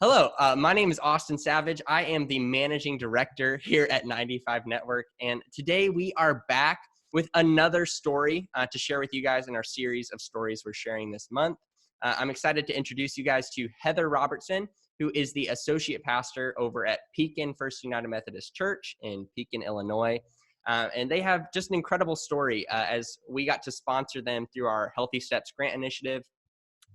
Hello, my name is Austin Savage. I am the managing director here at 95 Network, and today we are back with another story to share with you guys in our series of stories we're sharing this month. I'm excited to introduce you guys to Heather Robertson, who is the associate pastor over at Pekin First United Methodist Church in Pekin, Illinois. And they have just an incredible story as we got to sponsor them through our Healthy Steps grant initiative.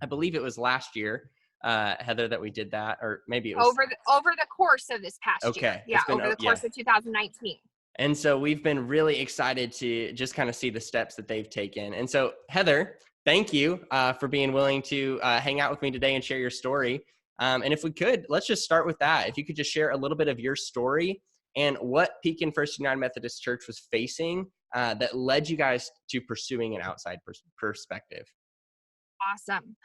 I believe it was last year, Heather, that we did that, or maybe it was over the course of this past year. Yeah, over the course of 2019. And so we've been really excited to just kind of see the steps that they've taken. And so, Heather, thank you for being willing to hang out with me today and share your story. And if we could, let's just start with that. If you could just share a little bit of your story and what Pekin First United Methodist Church was facing that led you guys to pursuing an outside perspective. Awesome.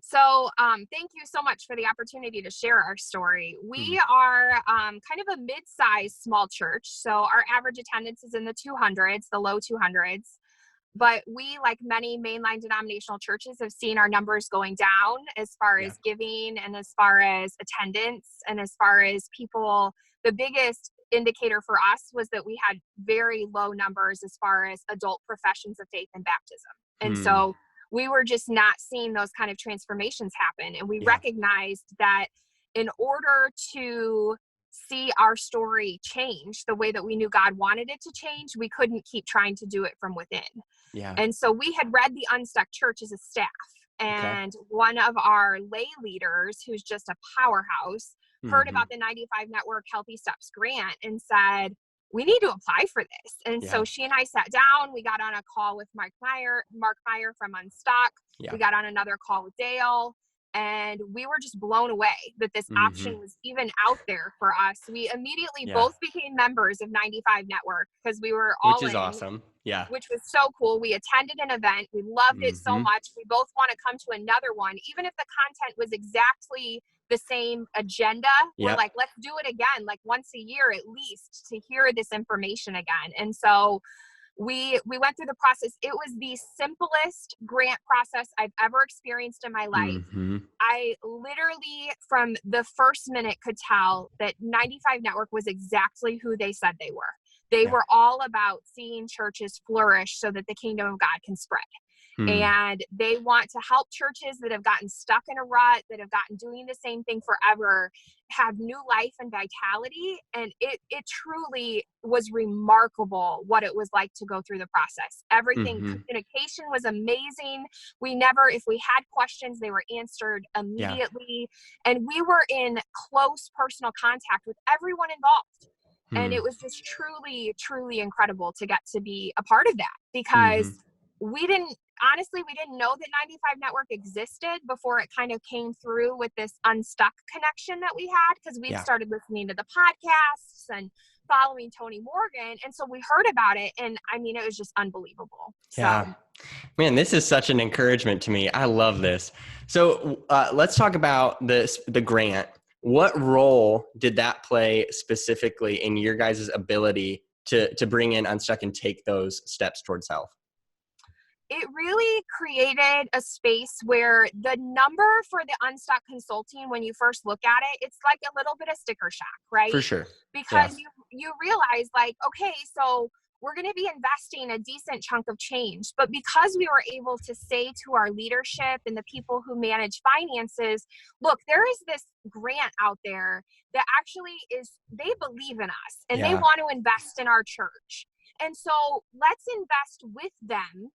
So thank you so much for the opportunity to share our story. We are kind of a mid-sized small church. So our average attendance is in the 200s, the low 200s. But we, like many mainline denominational churches, have seen our numbers going down as far as giving and as far as attendance and as far as people. The biggest indicator for us was that we had very low numbers as far as adult professions of faith and baptism. And so we were just not seeing those kind of transformations happen. And we recognized that in order to see our story change the way that we knew God wanted it to change, we couldn't keep trying to do it from within. And so we had read The Unstuck Church as a staff. And one of our lay leaders, who's just a powerhouse, heard about the 95 Network Healthy Steps grant and said, we need to apply for this. And so she and I sat down, we got on a call with Mark Meyer from Unstuck. We got on another call with Dale, and we were just blown away that this option was even out there for us. We immediately both became members of 95 Network because we were all Which is awesome. Yeah. Which was so cool. We attended an event. We loved it so much. We both want to come to another one, even if the content was exactly the same agenda. We're like, let's do it again, like once a year at least, to hear this information again. And so we went through the process. It was the simplest grant process I've ever experienced in my life. I literally, from the first minute, could tell that 95 Network was exactly who they said they were. They were all about seeing churches flourish so that the kingdom of God can spread. And they want to help churches that have gotten stuck in a rut, that have gotten doing the same thing forever, have new life and vitality. And it truly was remarkable what it was like to go through the process. Everything, communication was amazing. If we had questions, they were answered immediately. And we were in close personal contact with everyone involved. And it was just truly, truly incredible to get to be a part of that, because we didn't know that 95 Network existed before it kind of came through with this Unstuck connection that we had, because we started listening to the podcasts and following Tony Morgan. And so we heard about it, and I mean, it was just unbelievable. Yeah. Man, this is such an encouragement to me. I love this. So let's talk about the grant. What role did that play specifically in your guys' ability to bring in Unstuck and take those steps towards health? It really created a space where the number for the Unstuck consulting, when you first look at it, it's like a little bit of sticker shock, right? For sure. Because you realize, like, okay, so we're going to be investing a decent chunk of change. But because we were able to say to our leadership and the people who manage finances, look, there is this grant out there that actually they believe in us and they want to invest in our church. And so let's invest with them.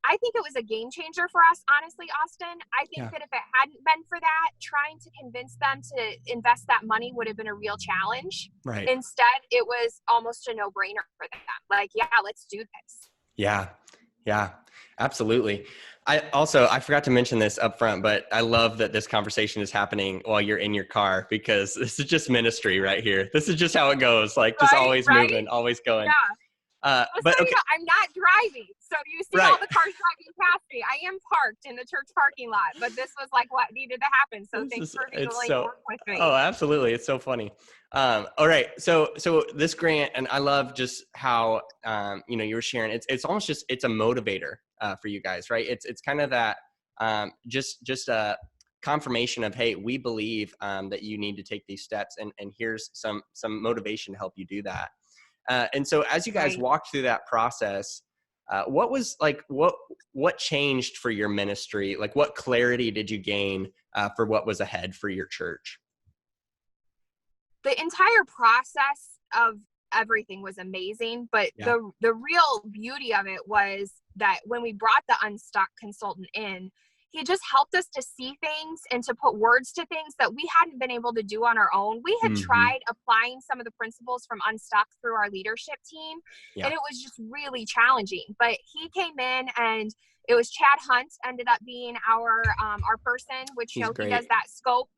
I think it was a game changer for us, honestly, Austin. I think that if it hadn't been for that, trying to convince them to invest that money would have been a real challenge. Right. Instead, it was almost a no-brainer for them. Like, let's do this. Yeah, absolutely. I forgot to mention this up front, but I love that this conversation is happening while you're in your car, because this is just ministry right here. This is just how it goes. Like, just always moving, always going. Yeah. But okay. I'm not driving, so you see all the cars driving past me. I am parked in the church parking lot, but this was like what needed to happen. So thanks for being willing to work with me. Oh, absolutely. It's so funny. All right. So this grant, and I love just how, you were sharing, it's almost it's a motivator for you guys, right? It's kind of that, just confirmation of, hey, we believe that you need to take these steps, and here's some motivation to help you do that. And so as you guys walked through that process, what was like, what changed for your ministry? Like, what clarity did you gain for what was ahead for your church? The entire process of everything was amazing, but the real beauty of it was that when we brought the Unstuck consultant in, he just helped us to see things and to put words to things that we hadn't been able to do on our own. We had tried applying some of the principles from Unstuck through our leadership team, and it was just really challenging. But he came in, and it was Chad Hunt ended up being our person, which he does that scope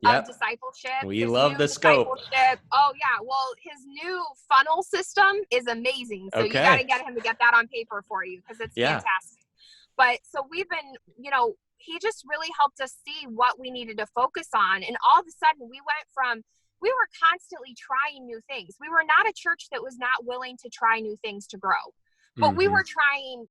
of discipleship. We love the scope. Oh yeah. Well, his new funnel system is amazing. So you got to get him to get that on paper for you, because it's fantastic. But so we've been, he just really helped us see what we needed to focus on. And all of a sudden we were constantly trying new things. We were not a church that was not willing to try new things to grow, but we were trying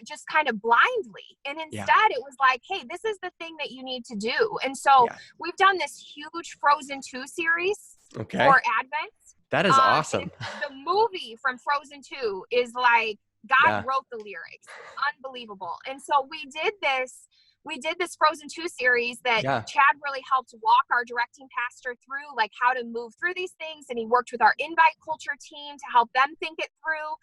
just kind of blindly. And instead it was like, hey, this is the thing that you need to do. And so we've done this huge Frozen 2 series for Advent. That is awesome. The movie from Frozen 2 is like, God wrote the lyrics. Unbelievable. And so we did this Frozen 2 series that Chad really helped walk our directing pastor through, like how to move through these things. And he worked with our invite culture team to help them think it through.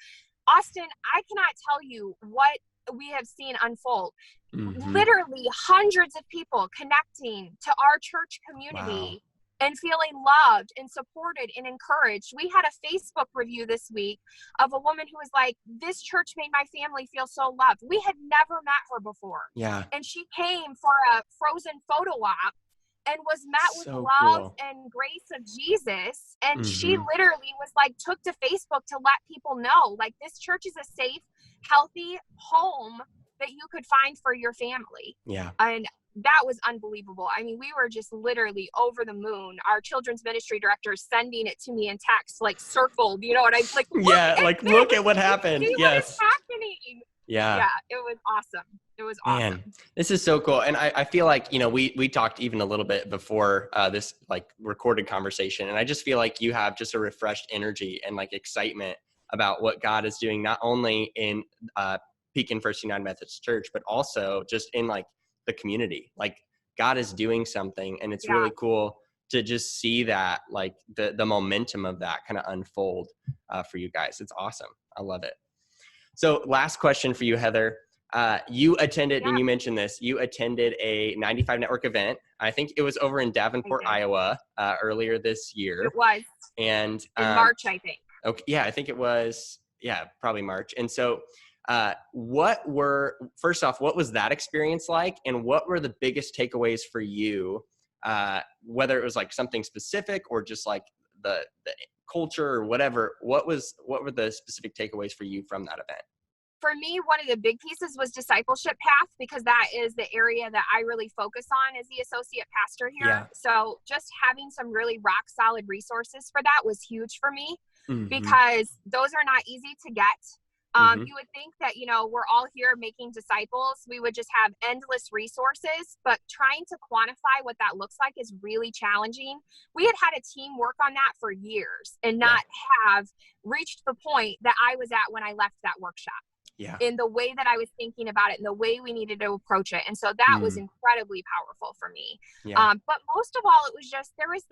Austin, I cannot tell you what we have seen unfold. Literally hundreds of people connecting to our church community and feeling loved and supported and encouraged. We had a Facebook review this week of a woman who was like, this church made my family feel so loved. We had never met her before. And she came for a Frozen photo op and was met with love and grace of Jesus. And she literally was like, took to Facebook to let people know, like, this church is a safe, healthy home that you could find for your family. And that was unbelievable. I mean, we were just literally over the moon. Our children's ministry director sending it to me in text, like circled, you know what I like? Look at what happened. What is happening? Yeah, it was awesome. It was awesome. Man, this is so cool. And I feel like, we talked even a little bit before this like recorded conversation. And I just feel like you have just a refreshed energy and like excitement about what God is doing, not only in Pekin First United Methodist Church, but also just in like the community. Like God is doing something, and it's really cool to just see that, like the momentum of that kind of unfold for you guys. It's awesome. I love it. So last question for you, Heather. You attended, and you mentioned this, you attended a 95 Network event. I think it was over in Davenport, Iowa, earlier this year. It was. And in March, I think. Okay. Yeah, I think it was, probably March. And so first off, what was that experience like? And what were the biggest takeaways for you? Whether it was like something specific or just like the culture or whatever, what were the specific takeaways for you from that event? For me, one of the big pieces was discipleship path, because that is the area that I really focus on as the associate pastor here. So just having some really rock solid resources for that was huge for me, because those are not easy to get. You would think that, we're all here making disciples. We would just have endless resources, but trying to quantify what that looks like is really challenging. We had a team work on that for years and not have reached the point that I was at when I left that workshop. In the way that I was thinking about it and the way we needed to approach it. And so that was incredibly powerful for me. But most of all, it was just, there was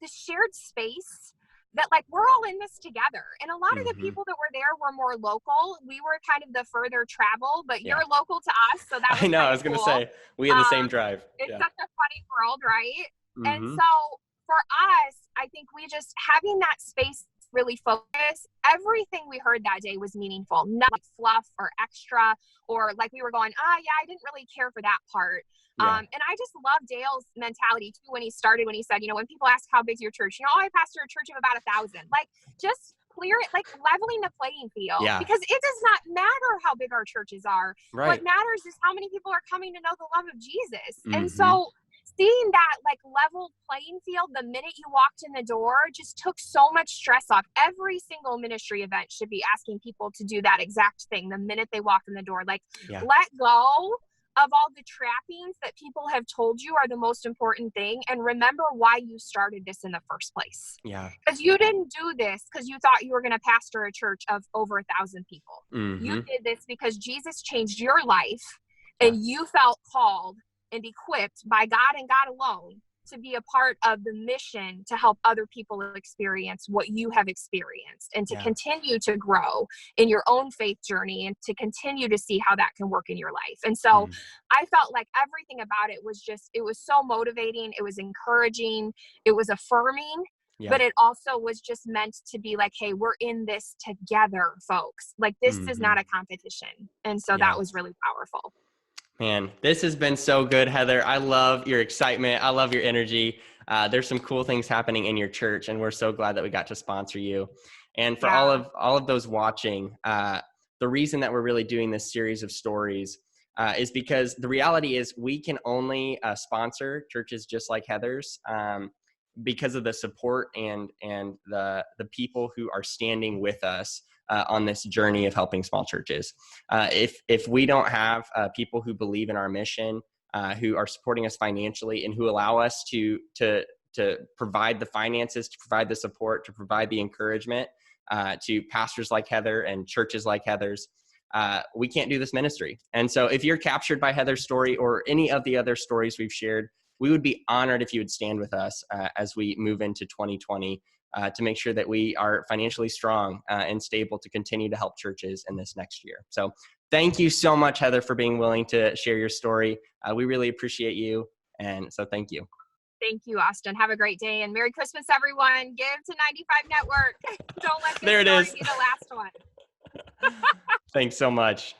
this shared space that like, we're all in this together. And a lot of the people that were there were more local. We were kind of the further travel, but you're local to us. So that was I was going to say, we had the same drive. It's such a funny world, right? And so for us, I think we just having that space really focus. Everything we heard that day was meaningful, not like fluff or extra, or like we were going, I didn't really care for that part. And I just love Dale's mentality too when he said, when people ask how big's your church, I pastor a church of about 1,000. Like, just clear it, like leveling the playing field. Because it does not matter how big our churches are. What matters is how many people are coming to know the love of Jesus. And so seeing that like level playing field the minute you walked in the door just took so much stress off. Every single ministry event should be asking people to do that exact thing the minute they walk in the door. Like, let go of all the trappings that people have told you are the most important thing, and remember why you started this in the first place. Yeah. Because you didn't do this because you thought you were going to pastor a church of over 1,000 people. You did this because Jesus changed your life, and you felt called and equipped by God and God alone to be a part of the mission to help other people experience what you have experienced, and to continue to grow in your own faith journey, and to continue to see how that can work in your life. And so I felt like everything about it was just, it was so motivating. It was encouraging. It was affirming. But it also was just meant to be like, hey, we're in this together, folks. Like, this is not a competition. And so that was really powerful. Man, this has been so good, Heather. I love your excitement. I love your energy. There's some cool things happening in your church, and we're so glad that we got to sponsor you. And for all of those watching, the reason that we're really doing this series of stories is because the reality is we can only sponsor churches just like Heather's because of the support and the people who are standing with us on this journey of helping small churches. If we don't have people who believe in our mission, who are supporting us financially, and who allow us to provide the finances, to provide the support, to provide the encouragement to pastors like Heather and churches like Heather's, we can't do this ministry. And so if you're captured by Heather's story or any of the other stories we've shared, we would be honored if you would stand with us as we move into 2020 to make sure that we are financially strong and stable to continue to help churches in this next year. So thank you so much, Heather, for being willing to share your story. We really appreciate you. And so thank you. Thank you, Austin. Have a great day, and Merry Christmas, everyone. Give to 95 Network. Don't let this story be the last one. Thanks so much.